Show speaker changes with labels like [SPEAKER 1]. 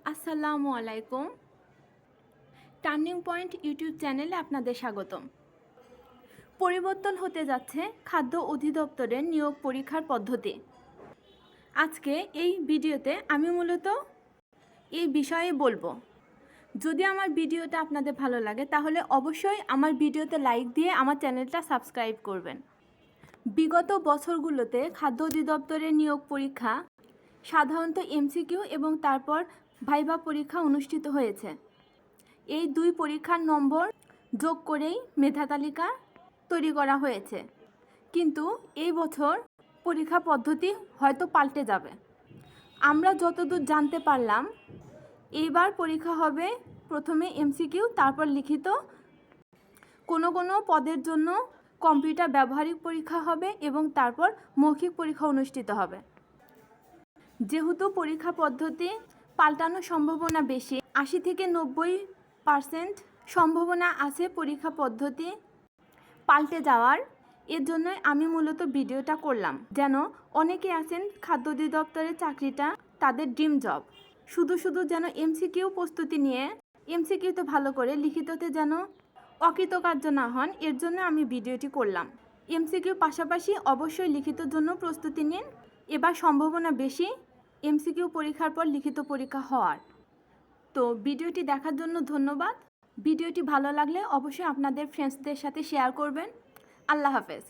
[SPEAKER 1] আসসালামু আলাইকুম। Turning point YouTube চ্যানেলে আপনাদের স্বাগতম। পরিবর্তন হতে যাচ্ছে খাদ্য অধিদপ্তরের নিয়োগ পরীক্ষার পদ্ধতি। আজকে এই ভিডিওতে আমি মূলত এই বিষয়ে বলবো। যদি আমার ভিডিওটা আপনাদের ভালো লাগে তাহলে অবশ্যই আমার ভিডিওতে লাইক দিয়ে আমার চ্যানেলটা সাবস্ক্রাইব করবেন। বিগত বছরগুলোতে খাদ্য অধিদপ্তরের নিয়োগ পরীক্ষা সাধারণত এমসিকিউ এবং তারপর ভাইভা পরীক্ষা অনুষ্ঠিত হয়েছে। এই দুই পরীক্ষার নম্বর যোগ করেই মেধা তালিকা তৈরি করা হয়েছে, কিন্তু এই বছর পরীক্ষা পদ্ধতি হয়তো পাল্টে যাবে। আমরা যতদূর জানতে পারলাম, এইবার পরীক্ষা হবে প্রথমে এমসিকিউ, তারপর লিখিত। কোনো কোনো পদের জন্য কম্পিউটার ব্যবহারিক পরীক্ষা হবে এবং তারপর মৌখিক পরীক্ষা অনুষ্ঠিত হবে। যেহেতু পরীক্ষা পদ্ধতি পাল্টানোর সম্ভাবনা বেশি, ৮০ থেকে ৯০% সম্ভাবনা আছে পরীক্ষা পদ্ধতি পাল্টে যাওয়ার। এর জন্যই আমি মূলত ভিডিওটা করলাম, যেন অনেকে আছেন খাদ্য অধিদপ্তরের চাকরিটা তাদের ড্রিম জব, শুধু যেন এমসিকিউ প্রস্তুতি নিয়ে এমসিকিউতে ভালো করে লিখিততে যেন অকৃতকার্য না হন, এর জন্য আমি ভিডিওটি করলাম। এমসিকিউ পাশাপাশি অবশ্যই লিখিতর জন্য প্রস্তুতি নিন। এবার সম্ভাবনা বেশি এমসিকিউ পরীক্ষার পর লিখিত পরীক্ষা হওয়ার। তো ভিডিওটি দেখার জন্য ধন্যবাদ। ভিডিওটি ভালো লাগলে অবশ্যই আপনাদের ফ্রেন্ডসদের সাথে শেয়ার করবেন। আল্লাহ হাফেজ।